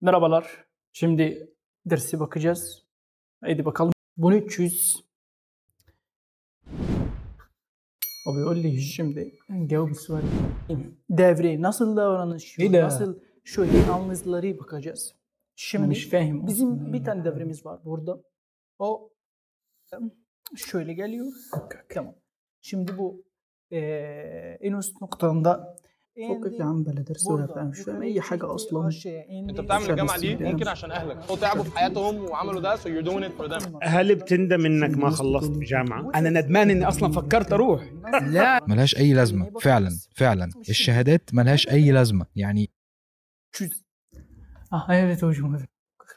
Merhabalar. Şimdi dersi bakacağız. Haydi bakalım. 1300. O بيقول لي şimdi جاوب السؤال. Devre nasıl davranışıyor? İyi de. Nasıl şöyle yalnızları bakacağız. Şimdi مش فاهم bizim أصلاً bir أي tane حاجة. devremiz var burada. O şöyle geliyor. Tamam. Şimdi bu en üst noktamda فكك يا عم بلا درس ولا بتاع مش فاهم أي حاجة أصلا. انت بتعمل الجامعه دي يعني يمكن عشان اهلك هو تعبوا في حياتهم وعملوا ده so you're doing it for them. هل بتندم انك ما خلصت جامعة؟ أنا ندمان إني أصلا فكرت أروح. لا ملهاش أي لازمة فعلا الشهادات ملهاش أي لازمة يعني. evet hocam evet.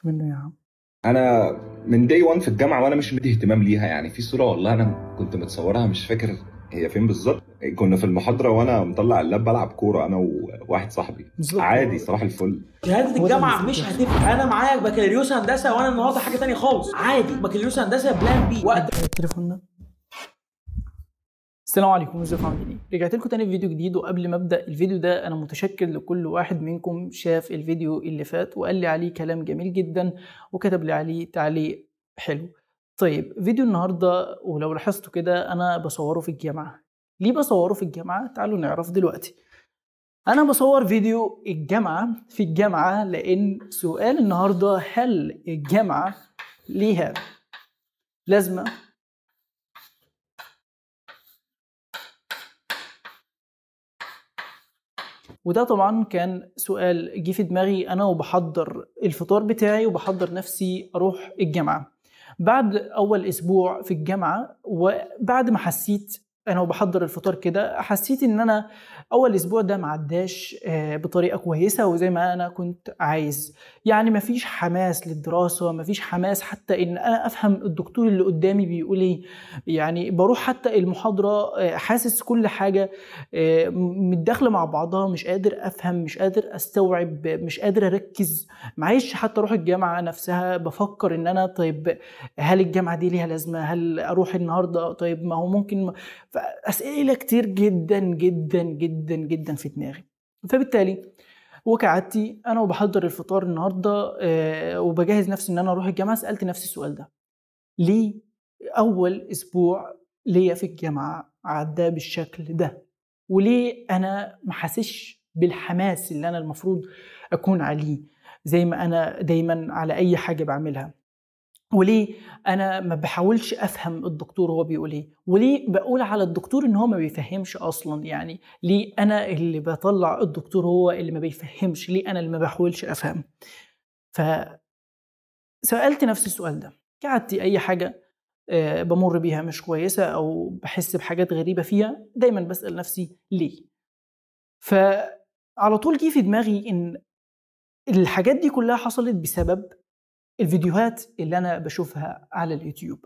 منه يا عم. انا من داي 1 في الجامعه وانا مش مدي اهتمام ليها. يعني في صوره والله انا كنت متصورها مش فاكر هي فين بالظبط. كنا في المحاضره وانا مطلع اللاب بلعب كوره انا وواحد صاحبي عادي صباح الفل. شهاده الجامعه مش هتفرق. انا معايا بكالوريوس هندسه وانا النهارده حاجه تانية خالص. عادي بكالوريوس هندسه بلان بي وقت تليفوننا. السلام عليكم، ازيكم عاملين ايه؟ رجعت لكم تاني في فيديو جديد. وقبل ما ابدا الفيديو ده انا متشكر لكل واحد منكم شاف الفيديو اللي فات وقال لي عليه كلام جميل جدا وكتب لي عليه تعليق حلو. طيب فيديو النهارده ولو لاحظتوا كده انا بصوره في الجامعه. ليه بصوره في الجامعه؟ تعالوا نعرف دلوقتي. انا بصور فيديو الجامعه في الجامعه لان سؤال النهارده هل الجامعه ليها لازمه؟ وده طبعا كان سؤال جه في دماغي انا وبحضر الفطار بتاعي وبحضر نفسي اروح الجامعه. بعد اول اسبوع في الجامعه وبعد ما حسيت انا وبحضر الفطار كده حسيت ان انا اول اسبوع ده معداش بطريقه كويسه وزي ما انا كنت عايز. يعني مفيش حماس للدراسه، مفيش حماس حتى ان انا افهم الدكتور اللي قدامي بيقول ايه. يعني بروح حتى المحاضره حاسس كل حاجه متداخله مع بعضها، مش قادر افهم، مش قادر استوعب، مش قادر اركز. معيش حتى اروح الجامعه نفسها بفكر ان انا طيب هل الجامعه دي ليها لازمه؟ هل اروح النهارده؟ طيب ما هو ممكن أسئلة كتير جدا جدا جدا جدا في دماغي. فبالتالي وكعادتي أنا وبحضر الفطار النهاردة وبجهز نفسي إن أنا أروح الجامعة سألت نفسي السؤال ده: ليه أول أسبوع ليا في الجامعة عدى بالشكل ده؟ وليه أنا محسش بالحماس اللي أنا المفروض أكون عليه زي ما أنا دايما على أي حاجة بعملها؟ وليه انا ما بحاولش افهم الدكتور هو بيقول ايه؟ وليه بقول على الدكتور ان هو ما بيفهمش اصلا؟ يعني ليه انا اللي بطلع الدكتور هو اللي ما بيفهمش؟ ليه انا اللي ما بحاولش افهم؟ فسألت نفسي السؤال ده. كعادتي اي حاجه بمر بيها مش كويسه او بحس بحاجات غريبه فيها دايما بسأل نفسي ليه. فعلى طول جه في دماغي ان الحاجات دي كلها حصلت بسبب الفيديوهات اللي أنا بشوفها على اليوتيوب،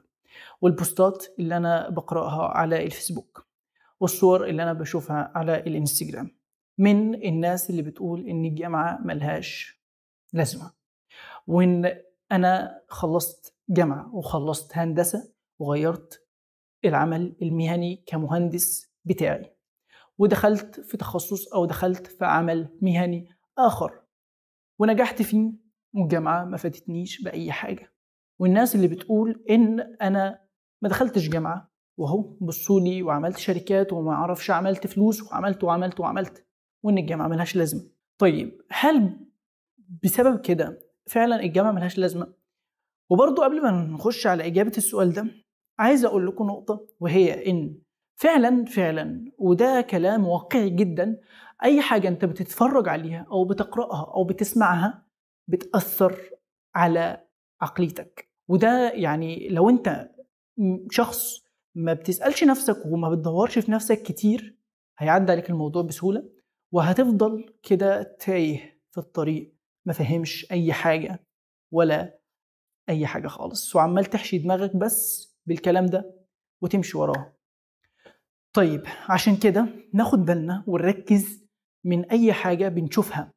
والبوستات اللي أنا بقرأها على الفيسبوك، والصور اللي أنا بشوفها على الانستجرام من الناس اللي بتقول إن الجامعة ملهاش لازمة، وإن أنا خلصت جامعة وخلصت هندسة وغيرت العمل المهني كمهندس بتاعي ودخلت في تخصص أو دخلت في عمل مهني آخر ونجحت فيه والجامعة ما فاتتنيش بأي حاجة. والناس اللي بتقول إن أنا ما دخلتش جامعة وهو بصولي وعملت شركات وما أعرفش عملت فلوس وعملت وإن الجامعة ملهاش لازمة. طيب هل بسبب كده فعلا الجامعة ملهاش لازمة؟ وبرضو قبل ما نخش على إجابة السؤال ده عايز أقول لكم نقطة، وهي إن فعلا وده كلام واقعي جدا، أي حاجة أنت بتتفرج عليها أو بتقرأها أو بتسمعها بتأثر على عقليتك. وده يعني لو انت شخص ما بتسألش نفسك وما بتدورش في نفسك كتير هيعدي عليك الموضوع بسهولة وهتفضل كده تايه في الطريق، ما فهمش أي حاجة ولا أي حاجة خالص وعمال تحشي دماغك بس بالكلام ده وتمشي وراه. طيب عشان كده ناخد بالنا ونركز من أي حاجة بنشوفها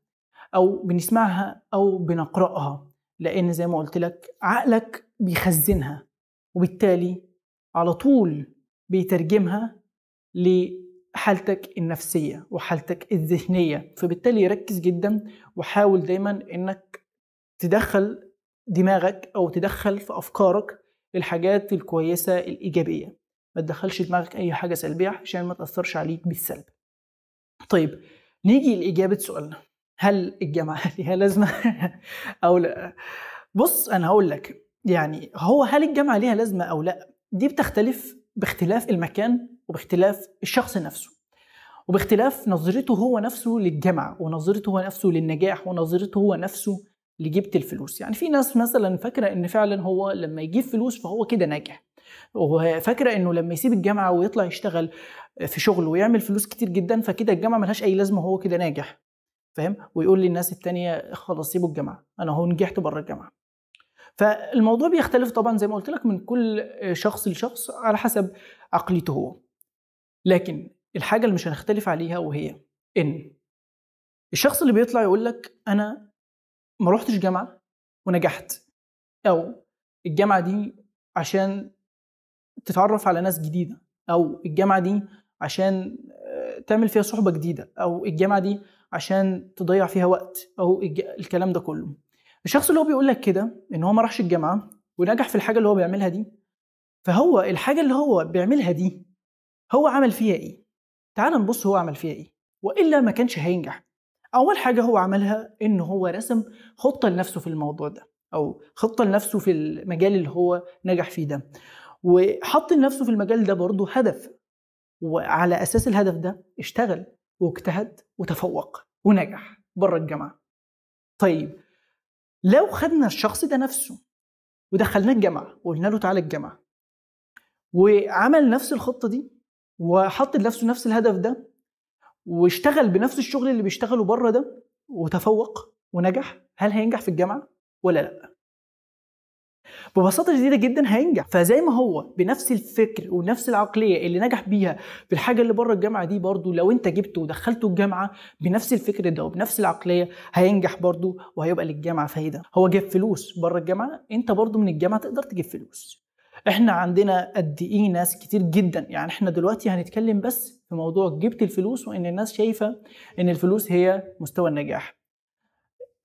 أو بنسمعها أو بنقرأها، لأن زي ما قلت لك عقلك بيخزنها وبالتالي على طول بيترجمها لحالتك النفسية وحالتك الذهنية. فبالتالي ركز جدا وحاول دايما إنك تدخل دماغك او تدخل في افكارك الحاجات الكويسه الايجابيه، ما تدخلش دماغك اي حاجه سلبيه عشان ما تاثرش عليك بالسلب. طيب نيجي لاجابه سؤالنا، هل الجامعه ليها لازمه او لا؟ بص انا هقول لك، يعني هل الجامعه ليها لازمه او لا، دي بتختلف باختلاف المكان وباختلاف الشخص نفسه وباختلاف نظرته هو نفسه للجامعه ونظرته هو نفسه للنجاح ونظرته هو نفسه لجيبة الفلوس. يعني في ناس مثلا فاكره ان فعلا هو لما يجيب فلوس فهو كده ناجح، وفاكره انه لما يسيب الجامعه ويطلع يشتغل في شغل ويعمل فلوس كتير جدا فكده الجامعه ملهاش اي لازمه وهو كده ناجح، فاهم؟ ويقول للناس التانية خلاص سيبوا الجامعه، انا هو نجحت بره الجامعه. فالموضوع بيختلف طبعا زي ما قلت لك من كل شخص لشخص على حسب عقليته هو. لكن الحاجه اللي مش هنختلف عليها وهي ان الشخص اللي بيطلع يقول لك انا ما روحتش جامعه ونجحت، او الجامعه دي عشان تتعرف على ناس جديده، او الجامعه دي عشان تعمل فيها صحبه جديده، او الجامعه دي عشان تضيع فيها وقت، او الكلام ده كله. الشخص اللي هو بيقول لك كده ان هو ما راحش الجامعه ونجح في الحاجه اللي هو بيعملها دي، فهو الحاجه اللي هو بيعملها دي هو عمل فيها ايه؟ تعال نبص هو عمل فيها ايه، والا ما كانش هينجح. اول حاجه هو عملها ان هو رسم خطه لنفسه في الموضوع ده، او خطه لنفسه في المجال اللي هو نجح فيه ده، وحط لنفسه في المجال ده برضه هدف، وعلى اساس الهدف ده اشتغل واجتهد وتفوق ونجح بره الجامعه. طيب لو خدنا الشخص ده نفسه ودخلناه الجامعه وقلنا له تعالى الجامعه وعمل نفس الخطه دي وحط لنفسه نفس الهدف ده واشتغل بنفس الشغل اللي بيشتغله بره ده وتفوق ونجح، هل هينجح في الجامعه ولا لا؟ ببساطه شديده جدا هينجح. فزي ما هو بنفس الفكر ونفس العقليه اللي نجح بيها في الحاجه اللي بره الجامعه دي، برضو لو انت جبته ودخلته الجامعه بنفس الفكر ده وبنفس العقليه هينجح برضو وهيبقى للجامعه فايده. هو جاب فلوس بره الجامعه، انت برضو من الجامعه تقدر تجيب فلوس. احنا عندنا قد ايه ناس كتير جدا، يعني احنا دلوقتي هنتكلم بس في موضوع جبت الفلوس وان الناس شايفه ان الفلوس هي مستوى النجاح.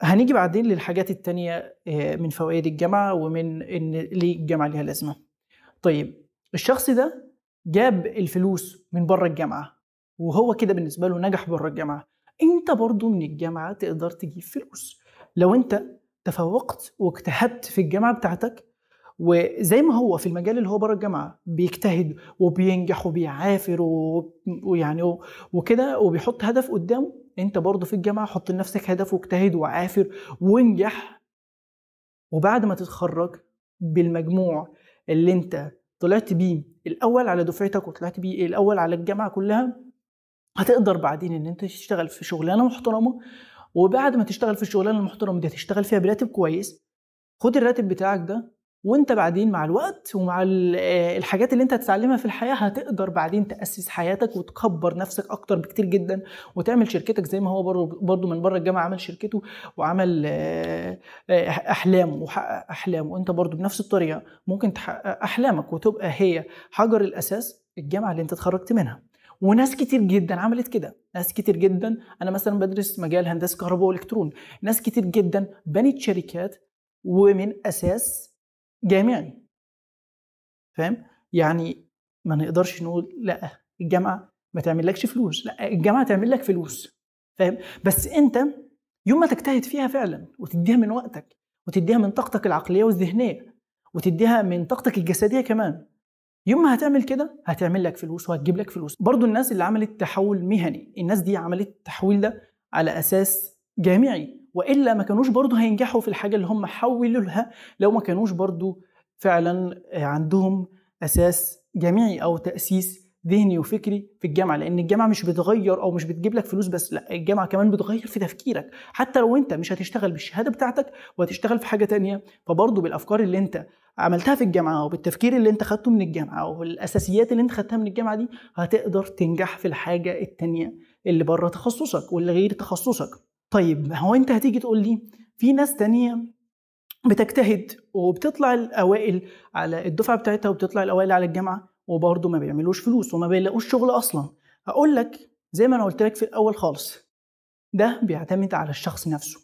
هنيجي بعدين للحاجات التانية من فوائد الجامعة ومن إن ليه الجامعة ليها لازمة. طيب الشخص ده جاب الفلوس من بره الجامعة وهو كده بالنسبة له نجح بره الجامعة، انت برضو من الجامعة تقدر تجيب فلوس لو انت تفوقت واجتهدت في الجامعة بتاعتك، وزي ما هو في المجال اللي هو بره الجامعة بيجتهد وبينجح وبيعافر ويعني وكده وبيحط هدف قدامه، انت برضو في الجامعة حط لنفسك هدف واجتهد وعافر وانجح، وبعد ما تتخرج بالمجموع اللي انت طلعت بيه الاول على دفعتك وطلعت بيه الاول على الجامعة كلها، هتقدر بعدين ان انت تشتغل في شغلانة محترمة، وبعد ما تشتغل في الشغلانة المحترمة دي هتشتغل فيها براتب كويس. خد الراتب بتاعك ده وانت بعدين مع الوقت ومع الحاجات اللي انت هتتعلمها في الحياة هتقدر بعدين تأسس حياتك وتكبر نفسك اكتر بكتير جدا وتعمل شركتك زي ما هو برضو من بره الجامعة عمل شركته وعمل احلامه وحقق احلامه، وانت برضو بنفس الطريقة ممكن تحقق احلامك وتبقى هي حجر الاساس الجامعة اللي انت اتخرجت منها. وناس كتير جدا عملت كده، ناس كتير جدا، انا مثلا بدرس مجال هندسة كهرباء والكترون، ناس كتير جدا بنت شركات ومن اساس جامعي، فاهم؟ يعني ما نقدرش نقول لا الجامعه ما تعملكش فلوس، لا الجامعه تعمل لك فلوس، فاهم؟ بس انت يوم ما تجتهد فيها فعلا وتديها من وقتك وتديها من طاقتك العقليه والذهنيه وتديها من طاقتك الجسديه كمان، يوم ما هتعمل كده هتعمل لك فلوس وهتجيب لك فلوس. برضو الناس اللي عملت تحول مهني، الناس دي عملت التحويل ده على اساس جامعي، وإلا ما كانوش برضو هينجحوا في الحاجة اللي هم حولوا لها لو ما كانوش برضو فعلا عندهم أساس جامعي أو تأسيس ذهني وفكري في الجامعة. لأن الجامعة مش بتغير أو مش بتجيب لك فلوس بس، لا الجامعة كمان بتغير في تفكيرك، حتى لو أنت مش هتشتغل بالشهادة بتاعتك وهتشتغل في حاجة تانية، فبرضو بالأفكار اللي أنت عملتها في الجامعة وبالتفكير اللي أنت خدته من الجامعة والأساسيات اللي أنت خدتها من الجامعة دي هتقدر تنجح في الحاجة التانية اللي بره تخصصك واللي غير تخصصك. طيب هو انت هتيجي تقول لي في ناس تانية بتجتهد وبتطلع الأوائل على الدفعة بتاعتها وبتطلع الأوائل على الجامعة وبرضه ما بيعملوش فلوس وما بيلاقوش شغل أصلا. هقول لك زي ما أنا قلت لك في الأول خالص، ده بيعتمد على الشخص نفسه.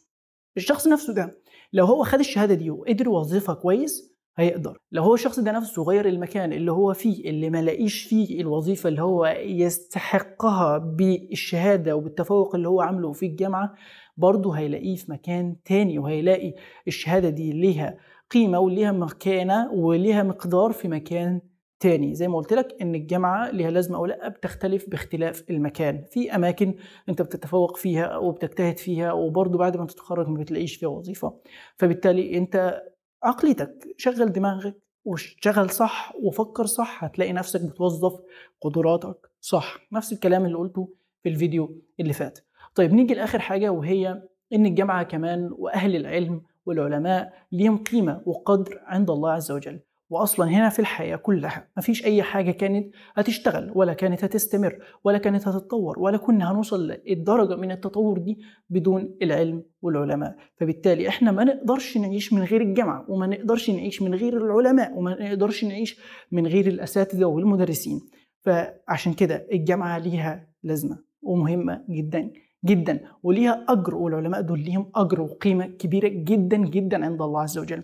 الشخص نفسه ده لو هو خد الشهاده دي وقدر يوظفها كويس هيقدر. لو هو الشخص ده نفسه غير المكان اللي هو فيه اللي ما لاقيش فيه الوظيفه اللي هو يستحقها بالشهاده وبالتفوق اللي هو عامله في الجامعه، برضه هيلاقيه في مكان تاني، وهيلاقي الشهاده دي ليها قيمه وليها مكانه وليها مقدار في مكان تاني. زي ما قلت لك ان الجامعه ليها لازمه او لا بتختلف باختلاف المكان. في اماكن انت بتتفوق فيها وبتجتهد فيها وبرضه بعد ما تتخرج ما بتلاقيش فيها وظيفه، فبالتالي انت عقليتك شغل دماغك واشتغل صح وفكر صح، هتلاقي نفسك بتوظف قدراتك صح. نفس الكلام اللي قلته في الفيديو اللي فات. طيب نيجي لاخر حاجه، وهي ان الجامعه كمان واهل العلم والعلماء ليهم قيمه وقدر عند الله عز وجل. واصلا هنا في الحياه كلها مفيش اي حاجه كانت هتشتغل ولا كانت هتستمر ولا كانت هتتطور ولا كنا هنوصل للدرجه من التطور دي بدون العلم والعلماء. فبالتالي احنا ما نقدرش نعيش من غير الجامعه، وما نقدرش نعيش من غير العلماء، وما نقدرش نعيش من غير الاساتذه والمدرسين. فعشان كده الجامعه ليها لازمه ومهمه جدا جدا وليها اجر، والعلماء دول ليهم اجر وقيمه كبيره جدا جدا عند الله عز وجل.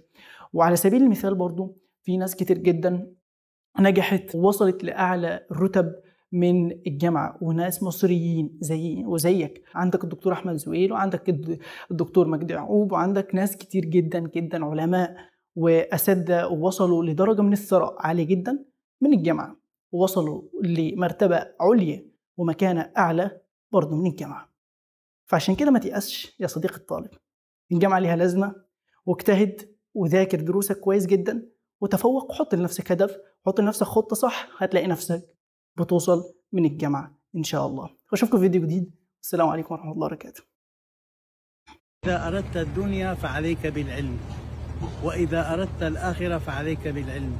وعلى سبيل المثال برضو في ناس كتير جدا نجحت ووصلت لأعلى الرتب من الجامعة، وناس مصريين زيي وزيك. عندك الدكتور أحمد زويل، وعندك الدكتور مجدي يعقوب، وعندك ناس كتير جدا جدا علماء وأساتذة ووصلوا لدرجة من الثراء عالية جدا من الجامعة، ووصلوا لمرتبة عليا ومكانة أعلى برضو من الجامعة. فعشان كده ما تيأسش يا صديق الطالب، الجامعة ليها لازمة، واجتهد وذاكر دروسك كويس جدا وتفوق. حط لنفسك هدف، حط لنفسك خطة صح، هتلاقي نفسك بتوصل من الجامعة إن شاء الله. وأشوفكم في فيديو جديد. السلام عليكم ورحمة الله وبركاته. إذا أردت الدنيا فعليك بالعلم، وإذا أردت الآخرة فعليك بالعلم،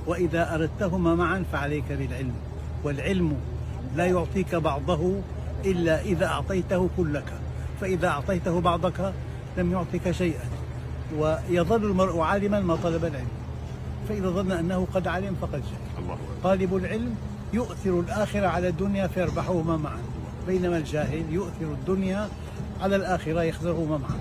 وإذا أردتهما معا فعليك بالعلم. والعلم لا يعطيك بعضه إلا إذا أعطيته كلك، فإذا أعطيته بعضك لم يعطيك شيئا. ويظل المرء عالما ما طلب العلم، فإذا ظن أنه قد علم فقد جهل. طالب العلم يؤثر الآخرة على الدنيا فيربحهما معا، بينما الجاهل يؤثر الدنيا على الآخرة يخسرهما معا.